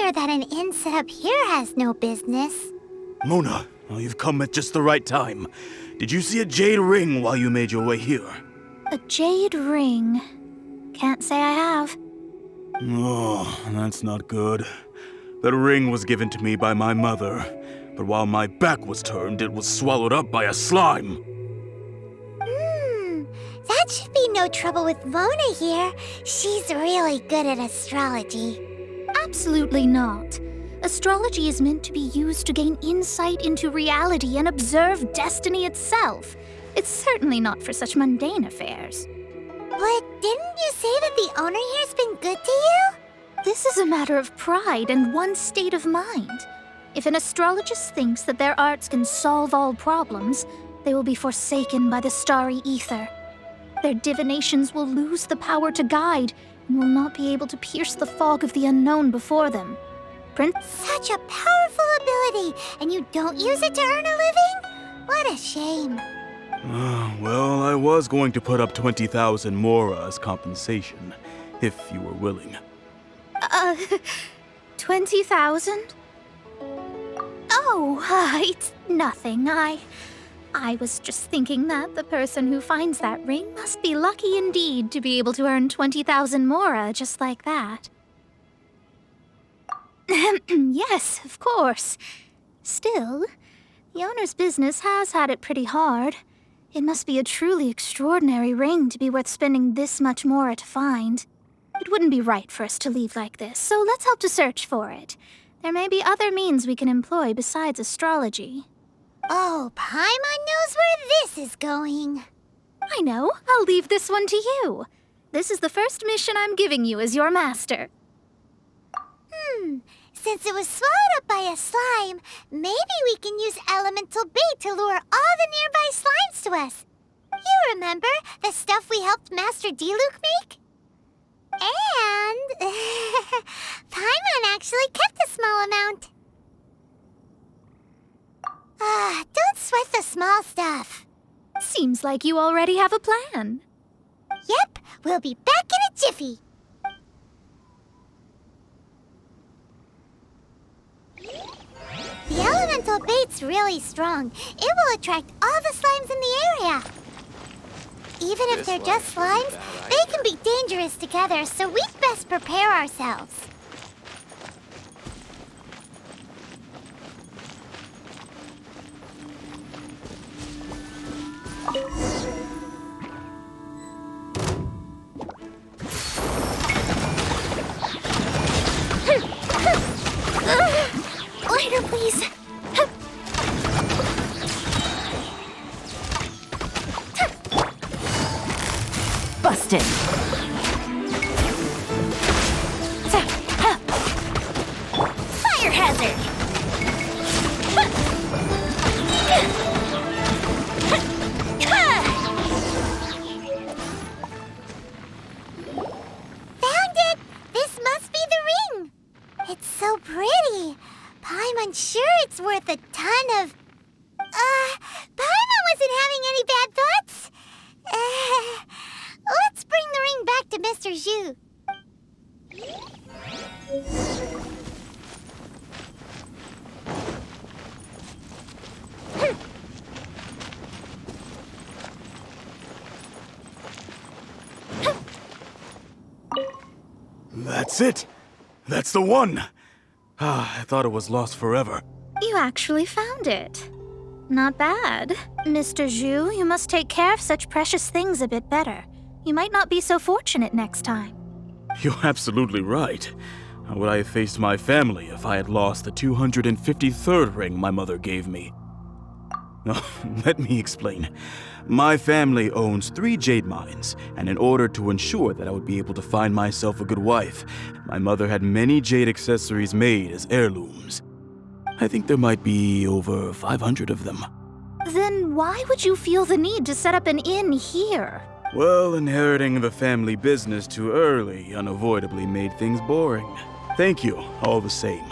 clear that an inn set up here has no business. Mona, well, you've come at just the right time. Did you see a jade ring while you made your way here? A jade ring? Can't say I have. Oh, that's not good. That ring was given to me by my mother, but while my back was turned, it was swallowed up by a slime. That should be no trouble with Mona here. She's really good at astrology. Absolutely not. Astrology is meant to be used to gain insight into reality and observe destiny itself. It's certainly not for such mundane affairs. But didn't you say that the owner here's been good to you? This is a matter of pride and one's state of mind. If an astrologist thinks that their arts can solve all problems, they will be forsaken by the starry ether. Their divinations will lose the power to guide and will not be able to pierce the fog of the unknown before them. Such a powerful ability, and you don't use it to earn a living? What a shame. Well, I was going to put up 20,000 mora as compensation, if you were willing. 20,000? Oh, it's nothing. I was just thinking that the person who finds that ring must be lucky indeed to be able to earn 20,000 mora just like that. Yes, of course. Still, the owner's business has had it pretty hard. It must be a truly extraordinary ring to be worth spending this much mora to find. It wouldn't be right for us to leave like this, so let's help to search for it. There may be other means we can employ besides astrology. Oh, Paimon knows where this is going. I know. I'll leave this one to you. This is the first mission I'm giving you as your master. Since it was swallowed up by a slime, maybe we can use elemental bait to lure all the nearby slimes to us. You remember the stuff we helped Master Diluc make? And Paimon actually kept a small amount. Don't sweat the small stuff. Seems like you already have a plan. Yep, we'll be back in a jiffy. The elemental bait's really strong. It will attract all the slimes in the area. Even if they're just slimes, they can be dangerous together, so we'd best prepare ourselves. Later, please. Busted. Fire hazard. Found it! This must be the ring! It's so pretty. Paimon's sure it's worth a ton of... Paimon wasn't having any bad thoughts? Let's bring the ring back to Mr. Zhu. That's it! That's the one! I thought it was lost forever. You actually found it. Not bad. Mr. Zhu, you must take care of such precious things a bit better. You might not be so fortunate next time. You're absolutely right. How would I have faced my family if I had lost the 253rd ring my mother gave me? Let me explain. My family owns 3 jade mines, and in order to ensure that I would be able to find myself a good wife, my mother had many jade accessories made as heirlooms. I think there might be over 500 of them. Then why would you feel the need to set up an inn here? Well, inheriting the family business too early unavoidably made things boring. Thank you, all the same.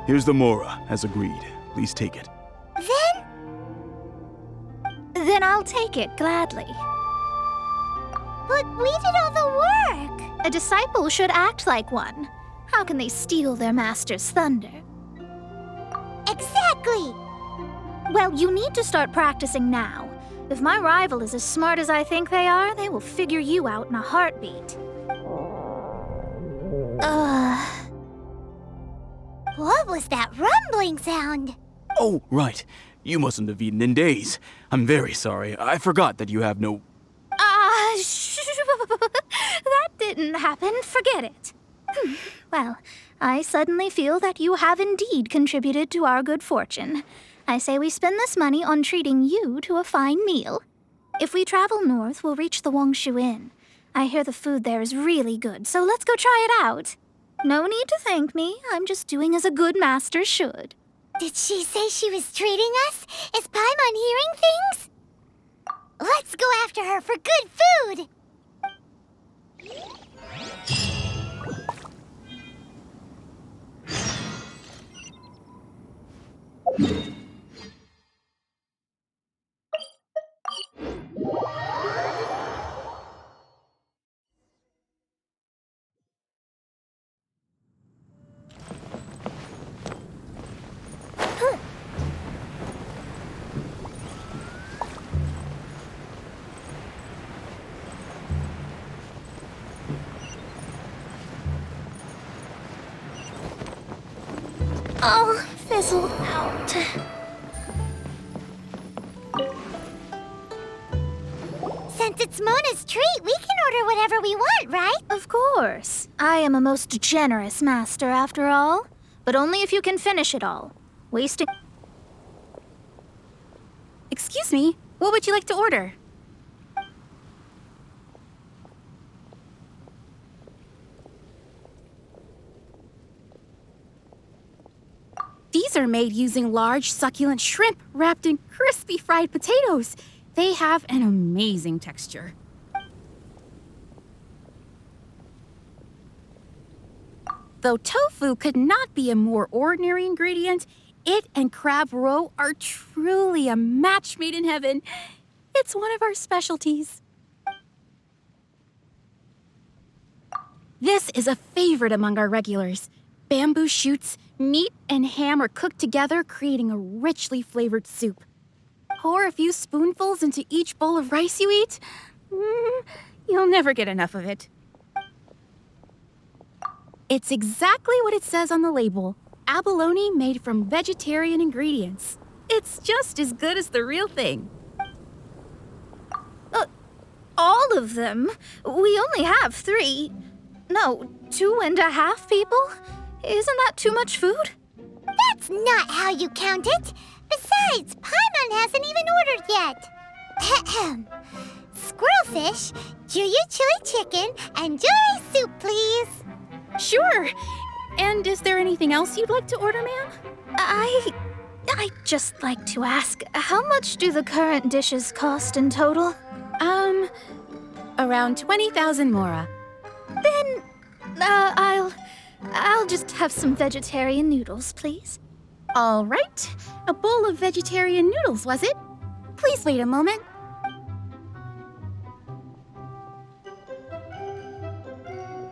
Here's the mora, as agreed. Please take it. Then I'll take it gladly. But we did all the work. A disciple should act like one. How can they steal their master's thunder? Exactly! Well, you need to start practicing now. If my rival is as smart as I think they are, they will figure you out in a heartbeat. What was that rumbling sound? Oh, right. You mustn't have eaten in days. I'm very sorry. I forgot that you have no... That didn't happen. Forget it. Well, I suddenly feel that you have indeed contributed to our good fortune. I say we spend this money on treating you to a fine meal. If we travel north, we'll reach the Wongshu Inn. I hear the food there is really good, so let's go try it out. No need to thank me. I'm just doing as a good master should. Did she say she was treating us? Is Paimon hearing things? Let's go after her for good food! Oh, fizzle out. Since it's Mona's treat, we can order whatever we want, right? Of course. I am a most generous master, after all. But only if you can finish it all. Wasting... Excuse me, what would you like to order? These are made using large, succulent shrimp wrapped in crispy fried potatoes. They have an amazing texture. Though tofu could not be a more ordinary ingredient, it and crab roe are truly a match made in heaven. It's one of our specialties. This is a favorite among our regulars. Bamboo shoots, meat, and ham are cooked together, creating a richly flavored soup. Pour a few spoonfuls into each bowl of rice you eat. You'll never get enough of it. It's exactly what it says on the label. Abalone made from vegetarian ingredients. It's just as good as the real thing. All of them? We only have 3. No, 2.5 people? Isn't that too much food? That's not how you count it. Besides, Paimon hasn't even ordered yet. Squirrelfish, Juyu chili chicken, and jewelry soup, please. Sure. And is there anything else you'd like to order, ma'am? I'd just like to ask, how much do the current dishes cost in total? Around 20,000 mora. Then, I'll just have some vegetarian noodles, please. All right. A bowl of vegetarian noodles, was it? Please wait a moment.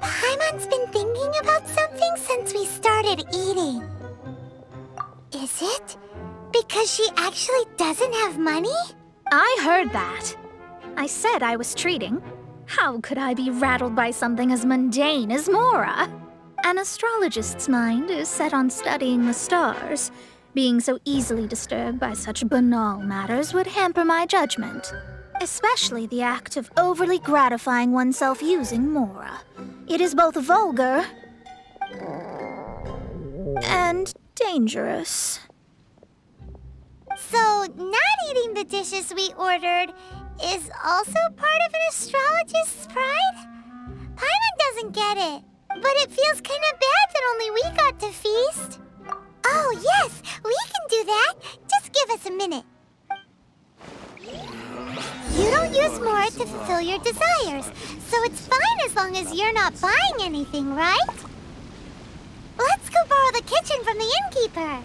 Paimon's been thinking about something since we started eating. Is it because she actually doesn't have money? I heard that. I said I was treating. How could I be rattled by something as mundane as Mora? An astrologist's mind is set on studying the stars. Being so easily disturbed by such banal matters would hamper my judgment. Especially the act of overly gratifying oneself using Mora. It is both vulgar and dangerous. So, not eating the dishes we ordered is also part of an astrologist's pride? Paimon doesn't get it, but it feels kind of bad that only we got to feast. Oh, yes, we can do that. Just give us a minute. You don't use more to fulfill your desires, so it's fine as long as you're not buying anything, right? Let's go borrow the kitchen from the innkeeper.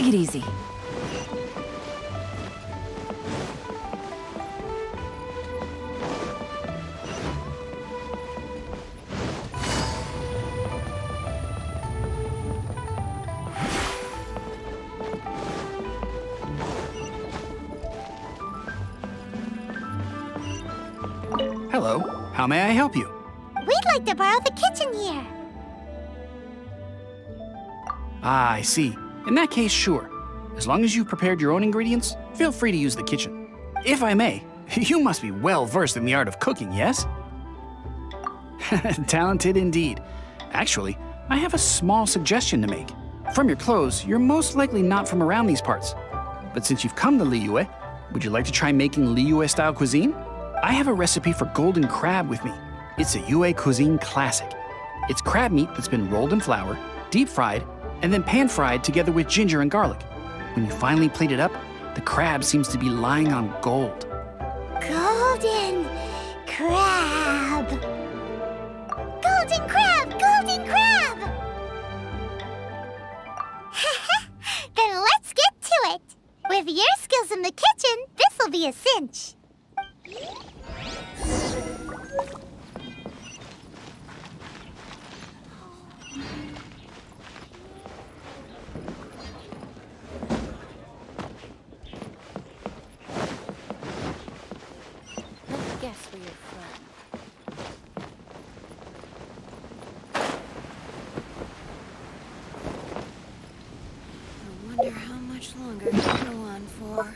Take it easy. Hello, how may I help you? We'd like to borrow the kitchen here. Ah, I see. In that case, sure. As long as you've prepared your own ingredients, feel free to use the kitchen. If I may, you must be well versed in the art of cooking, yes? Talented indeed. Actually, I have a small suggestion to make. From your clothes, you're most likely not from around these parts. But since you've come to Liyue, would you like to try making Liyue-style cuisine? I have a recipe for golden crab with me. It's a Yue cuisine classic. It's crab meat that's been rolled in flour, deep fried, and then pan-fried together with ginger and garlic. When you finally plate it up, the crab seems to be lying on gold. Golden crab. Golden crab! Golden crab! Then let's get to it. With your skills in the kitchen, this'll be a cinch. Guess where you're from. I wonder how much longer it'll go on for.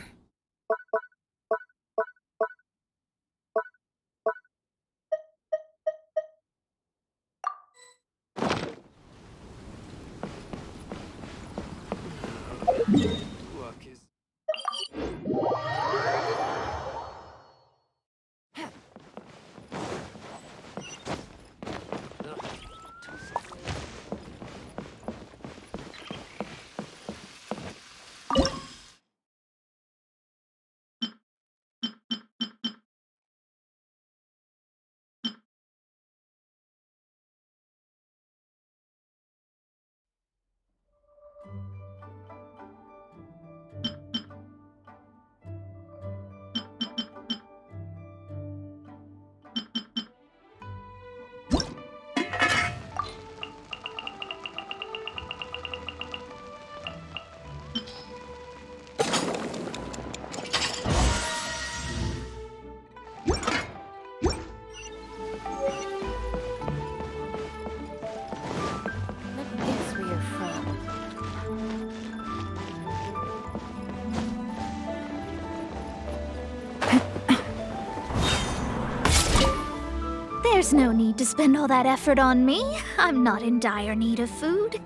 There's no need to spend all that effort on me. I'm not in dire need of food.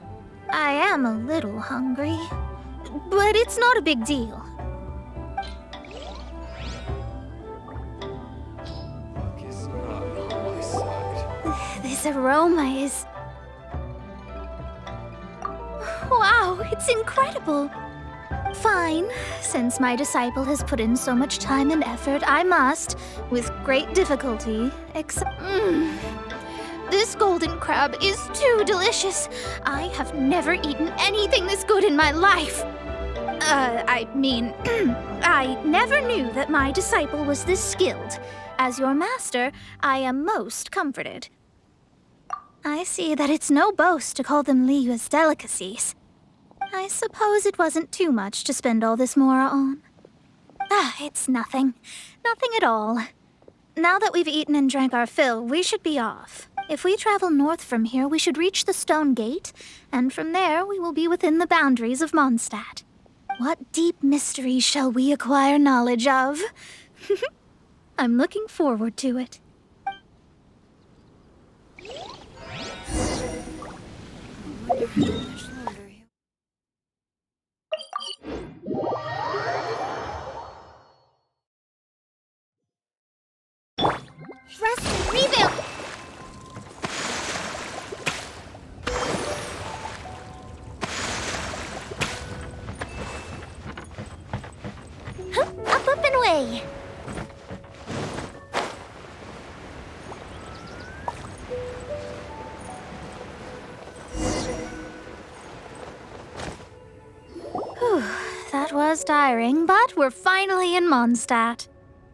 I am a little hungry, but it's not a big deal. This aroma is... Wow, it's incredible. Fine. Since my disciple has put in so much time and effort, I must, with great difficulty, accept... This golden crab is too delicious. I have never eaten anything this good in my life. I never knew that my disciple was this skilled. As your master, I am most comforted. I see that it's no boast to call them Liyue's delicacies. I suppose it wasn't too much to spend all this mora on. It's nothing. Nothing at all. Now that we've eaten and drank our fill, we should be off. If we travel north from here, we should reach the Stone Gate, and from there we will be within the boundaries of Mondstadt. What deep mysteries shall we acquire knowledge of? I'm looking forward to it. Rest and rebuild! Up and away! was tiring, but we're finally in Mondstadt.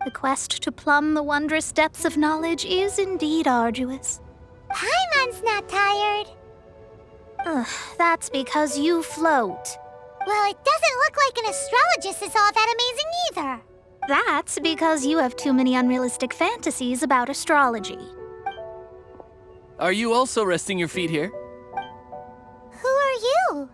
The quest to plumb the wondrous depths of knowledge is indeed arduous. Paimon's not tired. Ugh, that's because you float. Well, it doesn't look like an astrologist is all that amazing either. That's because you have too many unrealistic fantasies about astrology. Are you also resting your feet here? Who are you?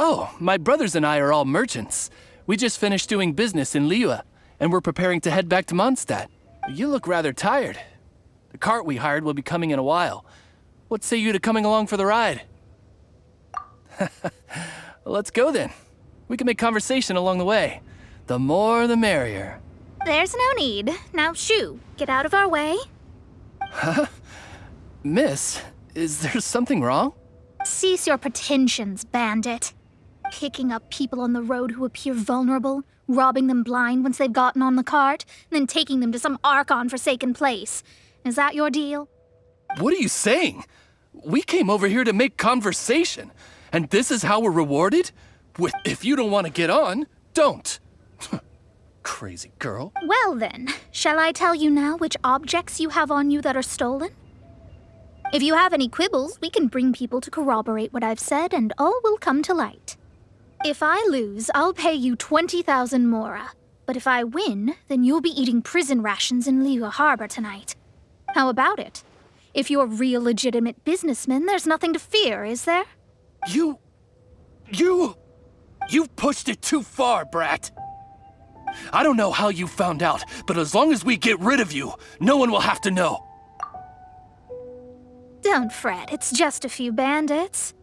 Oh, my brothers and I are all merchants. We just finished doing business in Liyue, and we're preparing to head back to Mondstadt. You look rather tired. The cart we hired will be coming in a while. What say you to coming along for the ride? Let's go then. We can make conversation along the way. The more the merrier. There's no need. Now shoo, get out of our way. Miss, is there something wrong? Cease your pretensions, bandit. Picking up people on the road who appear vulnerable, robbing them blind once they've gotten on the cart, then taking them to some Archon-forsaken place. Is that your deal? What are you saying? We came over here to make conversation, and this is how we're rewarded? With if you don't want to get on, don't. Crazy girl. Well then, shall I tell you now which objects you have on you that are stolen? If you have any quibbles, we can bring people to corroborate what I've said, and all will come to light. If I lose, I'll pay you 20,000 mora. But if I win, then you'll be eating prison rations in Liyue Harbor tonight. How about it? If you're real legitimate businessmen, there's nothing to fear, is there? You've pushed it too far, brat. I don't know how you found out, but as long as we get rid of you, no one will have to know. Don't fret, it's just a few bandits.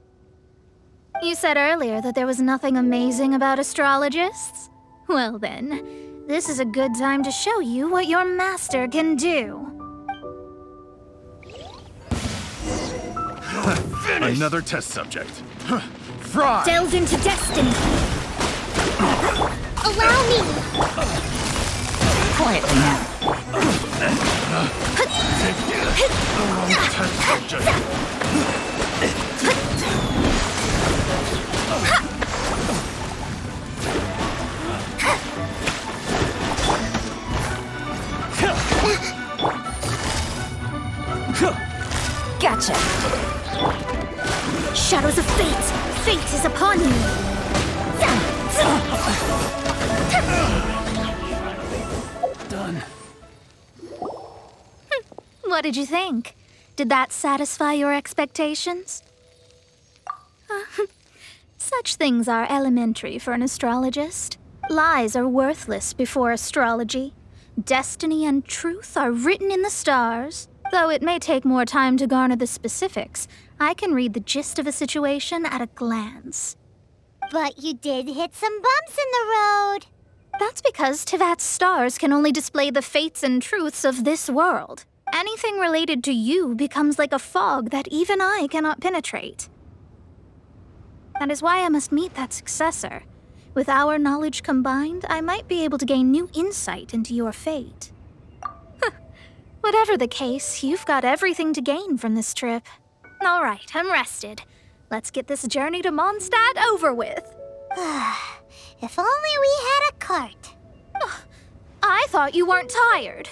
You said earlier that there was nothing amazing about astrologists? Well then, this is a good time to show you what your master can do. Another test subject. Fry! Delve into destiny! Allow me! Quietly now. Test subject. Gotcha. Shadows of fate! Fate is upon you! Done. What did you think? Did that satisfy your expectations? Such things are elementary for an astrologist. Lies are worthless before astrology. Destiny and truth are written in the stars. Though it may take more time to garner the specifics, I can read the gist of a situation at a glance. But you did hit some bumps in the road. That's because Tivat's stars can only display the fates and truths of this world. Anything related to you becomes like a fog that even I cannot penetrate. That is why I must meet that successor. With our knowledge combined, I might be able to gain new insight into your fate. Whatever the case, you've got everything to gain from this trip. All right, I'm rested. Let's get this journey to Mondstadt over with. If only we had a cart. I thought you weren't tired.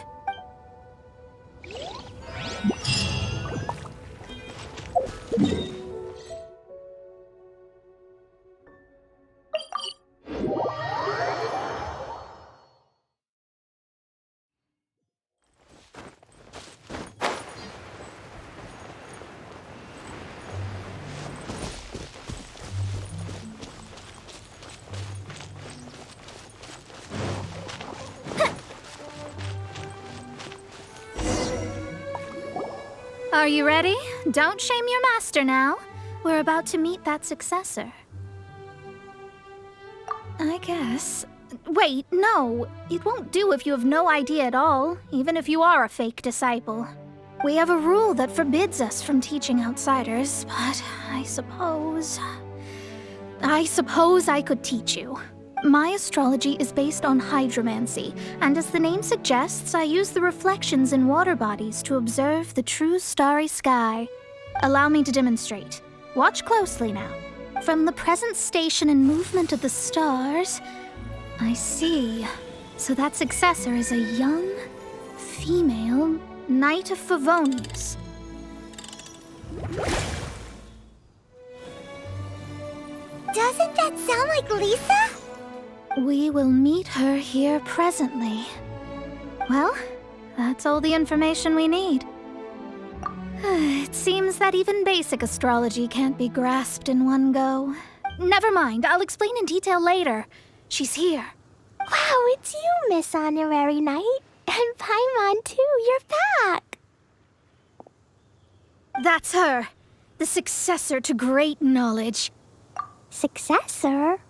Are you ready? Don't shame your master now. We're about to meet that successor. I guess. Wait, no. It won't do if you have no idea at all, even if you are a fake disciple. We have a rule that forbids us from teaching outsiders, but I suppose I could teach you. My astrology is based on hydromancy, and as the name suggests, I use the reflections in water bodies to observe the true starry sky. Allow me to demonstrate. Watch closely now. From the present station and movement of the stars, I see. So that successor is a young, female Knight of Favonius. Doesn't that sound like Lisa? We will meet her here presently. Well, that's all the information we need. It seems that even basic astrology can't be grasped in one go. Never mind, I'll explain in detail later. She's here. Wow, it's you, Miss Honorary Knight. And Paimon, too, you're back. That's her. The successor to great knowledge. Successor?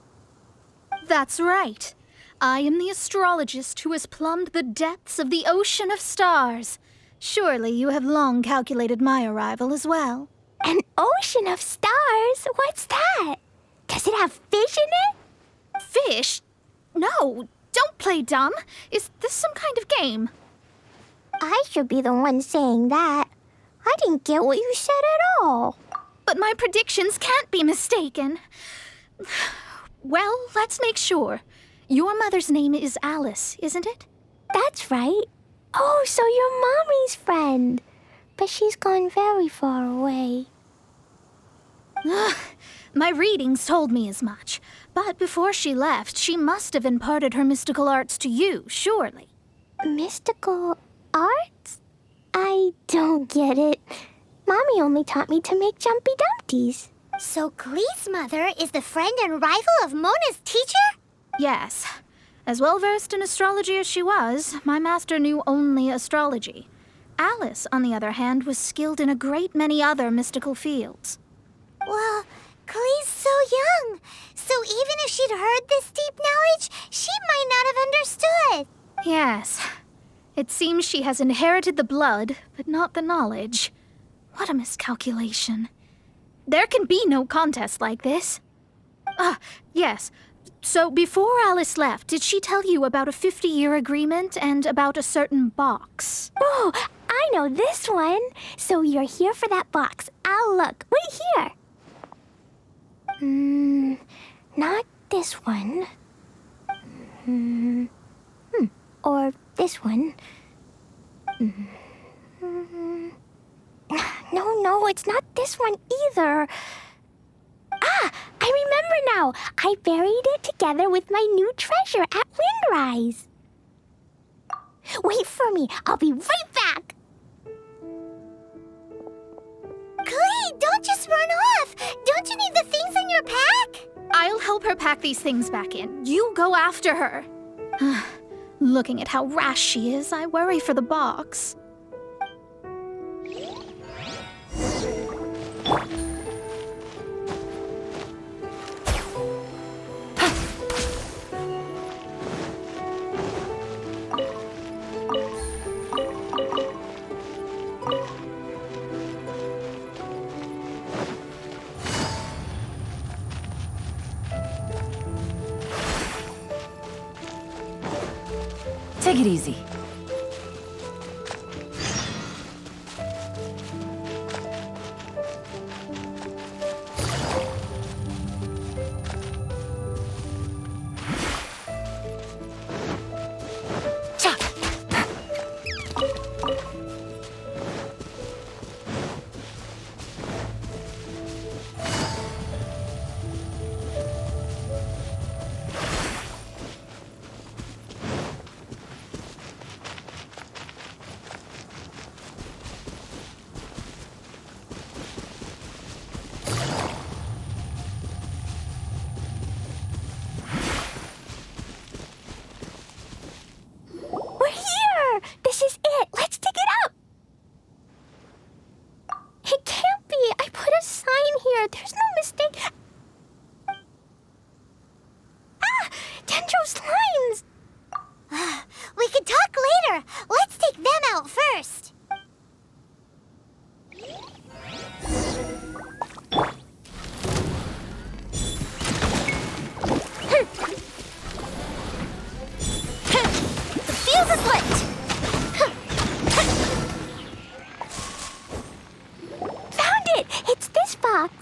That's right. I am the astrologist who has plumbed the depths of the ocean of stars. Surely you have long calculated my arrival as well. An ocean of stars? What's that? Does it have fish in it? Fish? No, don't play dumb. Is this some kind of game? I should be the one saying that. I didn't get what you said at all. But my predictions can't be mistaken. Well, let's make sure. Your mother's name is Alice, isn't it? That's right. Oh, so you're Mommy's friend. But she's gone very far away. My readings told me as much. But before she left, she must have imparted her mystical arts to you, surely. Mystical arts? I don't get it. Mommy only taught me to make Jumpy Dumpties. So Klee's mother is the friend and rival of Mona's teacher? Yes. As well-versed in astrology as she was, my master knew only astrology. Alice, on the other hand, was skilled in a great many other mystical fields. Well, Klee's so young. So even if she'd heard this deep knowledge, she might not have understood. Yes. It seems she has inherited the blood, but not the knowledge. What a miscalculation. There can be no contest like this. Ah, yes. So before Alice left, did she tell you about a 50-year agreement and about a certain box? Oh, I know this one. So you're here for that box. I'll look. Wait here. Not this one. Or this one. No, it's not this one either. Ah, I remember now. I buried it together with my new treasure at Windrise. Wait for me. I'll be right back. Klee, don't just run off. Don't you need the things in your pack? I'll help her pack these things back in. You go after her. Looking at how rash she is, I worry for the box. Take it easy. We're here! This is it! Let's dig it up! It can't be! I put a sign here! There's no mistake! Ah! Dendro's lines! We can talk later! Let's take them out first! The fuse is lit! Found it! It's this box.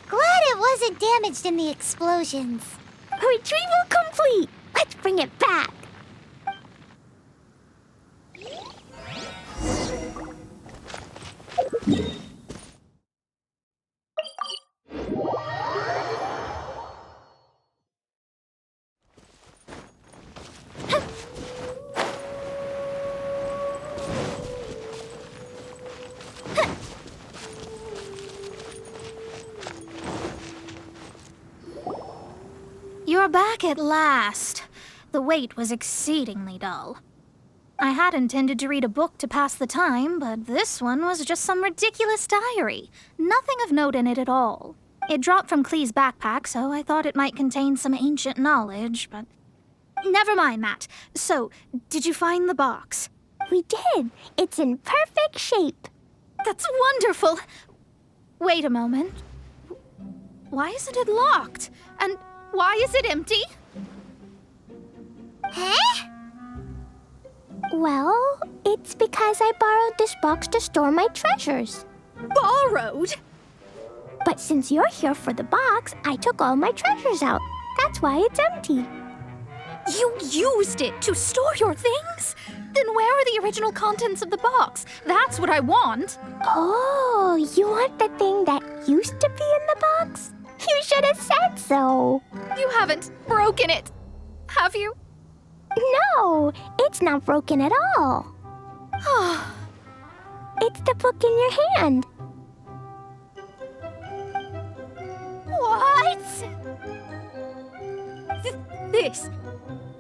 Glad get damaged in the explosions. Retrieval complete! Let's bring it back! You're back at last. The wait was exceedingly dull. I had intended to read a book to pass the time, but this one was just some ridiculous diary. Nothing of note in it at all. It dropped from Clee's backpack, so I thought it might contain some ancient knowledge, but... Never mind that. So, did you find the box? We did. It's in perfect shape. That's wonderful! Wait a moment. Why isn't it locked? And why is it empty? Huh? Well, it's because I borrowed this box to store my treasures. Borrowed? But since you're here for the box, I took all my treasures out. That's why it's empty. You used it to store your things? Then where are the original contents of the box? That's what I want. Oh, you want the thing that used to be in the box? You should have said so. You haven't broken it, have you? No, it's not broken at all. It's the book in your hand. What?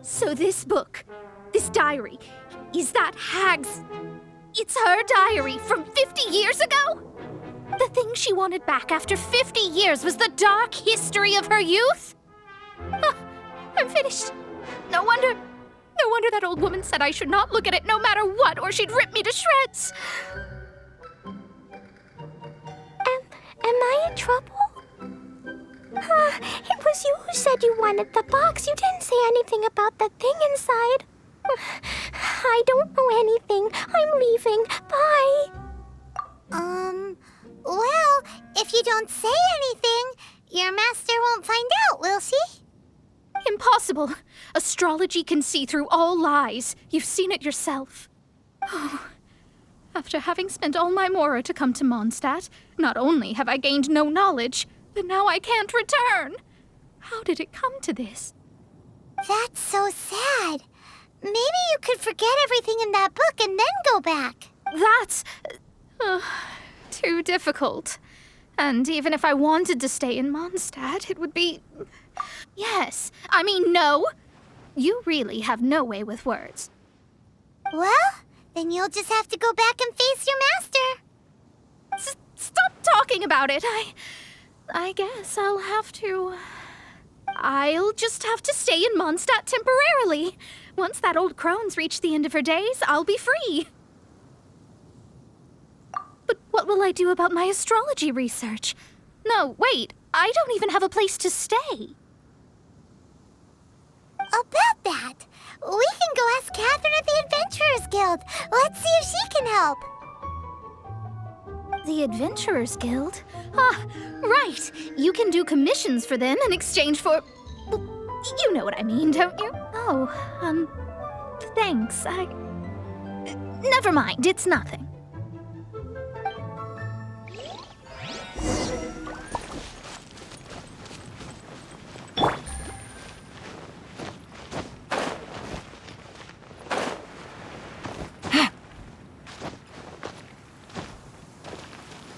So this book, this diary, is that Hag's... It's her diary from 50 years ago? The thing she wanted back after 50 years was the dark history of her youth? I'm finished. No wonder that old woman said I should not look at it no matter what, or she'd rip me to shreds. Am I in trouble? It was you who said you wanted the box. You didn't say anything about the thing inside. I don't know anything. I'm leaving. Bye. Well, if you don't say anything, your master won't find out, will she? Impossible. Astrology can see through all lies. You've seen it yourself. After having spent all my mora to come to Mondstadt, not only have I gained no knowledge, but now I can't return. How did it come to this? That's so sad. Maybe you could forget everything in that book and then go back. That's... too difficult. And even if I wanted to stay in Mondstadt, it would be... Yes. I mean, no. You really have no way with words. Well, then you'll just have to go back and face your master. Stop talking about it. I guess I'll just have to stay in Mondstadt temporarily. Once that old crone's reached the end of her days, I'll be free. But what will I do about my astrology research? No, wait. I don't even have a place to stay. About that, we can go ask Catherine at the Adventurers Guild. Let's see if she can help. The Adventurers Guild? Ah, right. You can do commissions for them in exchange for... You know what I mean, don't you? Oh, thanks. Never mind, it's nothing.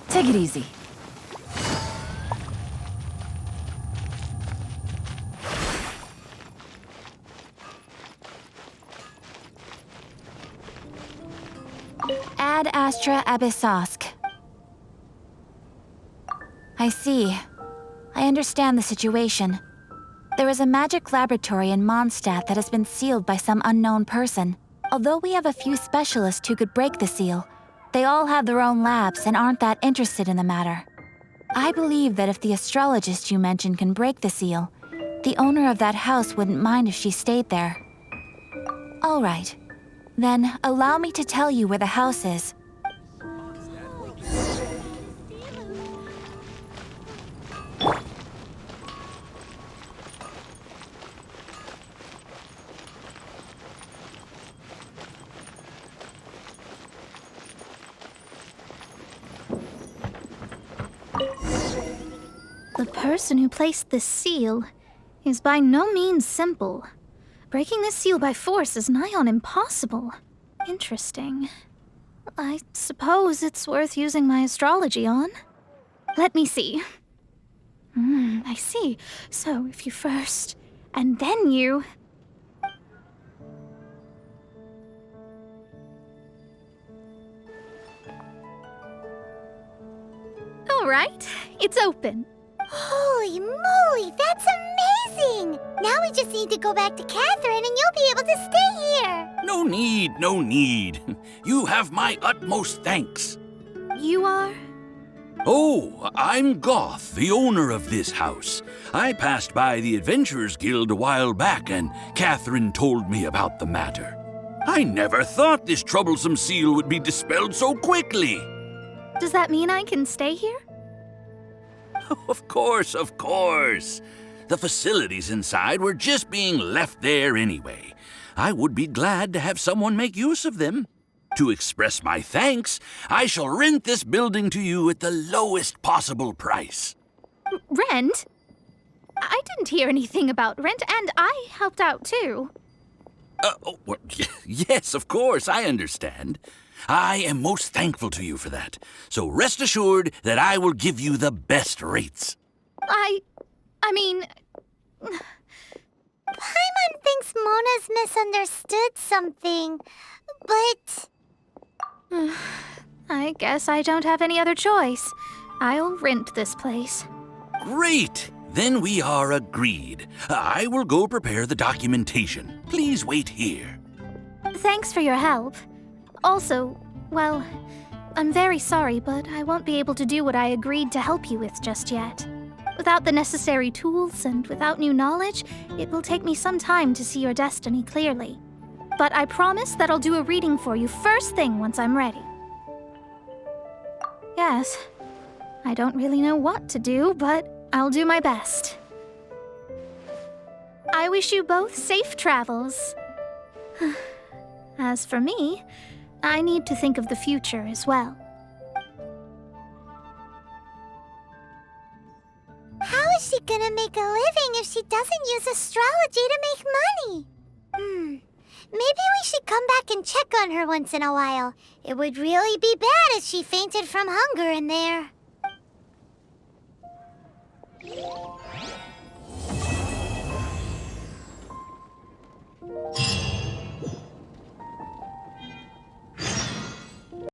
Take it easy. Ad Astra Abyssosk. I see. I understand the situation. There is a magic laboratory in Mondstadt that has been sealed by some unknown person. Although we have a few specialists who could break the seal, they all have their own labs and aren't that interested in the matter. I believe that if the astrologist you mentioned can break the seal, the owner of that house wouldn't mind if she stayed there. All right. Then allow me to tell you where the house is. The person who placed this seal is by no means simple. Breaking this seal by force is nigh on impossible. Interesting. I suppose it's worth using my astrology on. Let me see. I see. So if you first, and then you... All right, it's open. Holy moly, that's amazing! Now we just need to go back to Catherine and you'll be able to stay here. No need, no need. You have my utmost thanks. You are? Oh, I'm Goth, the owner of this house. I passed by the Adventurers Guild a while back and Catherine told me about the matter. I never thought this troublesome seal would be dispelled so quickly. Does that mean I can stay here? Of course, of course. The facilities inside were just being left there anyway. I would be glad to have someone make use of them. To express my thanks, I shall rent this building to you at the lowest possible price. Rent? I didn't hear anything about rent, and I helped out too. Well, yes, of course, I understand. I am most thankful to you for that. So rest assured that I will give you the best rates. I mean... Paimon thinks Mona's misunderstood something, but... I guess I don't have any other choice. I'll rent this place. Great! Then we are agreed. I will go prepare the documentation. Please wait here. Thanks for your help. Also, well, I'm very sorry, but I won't be able to do what I agreed to help you with just yet. Without the necessary tools and without new knowledge, it will take me some time to see your destiny clearly. But I promise that I'll do a reading for you first thing once I'm ready. Yes, I don't really know what to do, but I'll do my best. I wish you both safe travels. As for me, I need to think of the future as well. How is she gonna make a living if she doesn't use astrology to make money? Maybe we should come back and check on her once in a while. It would really be bad if she fainted from hunger in there.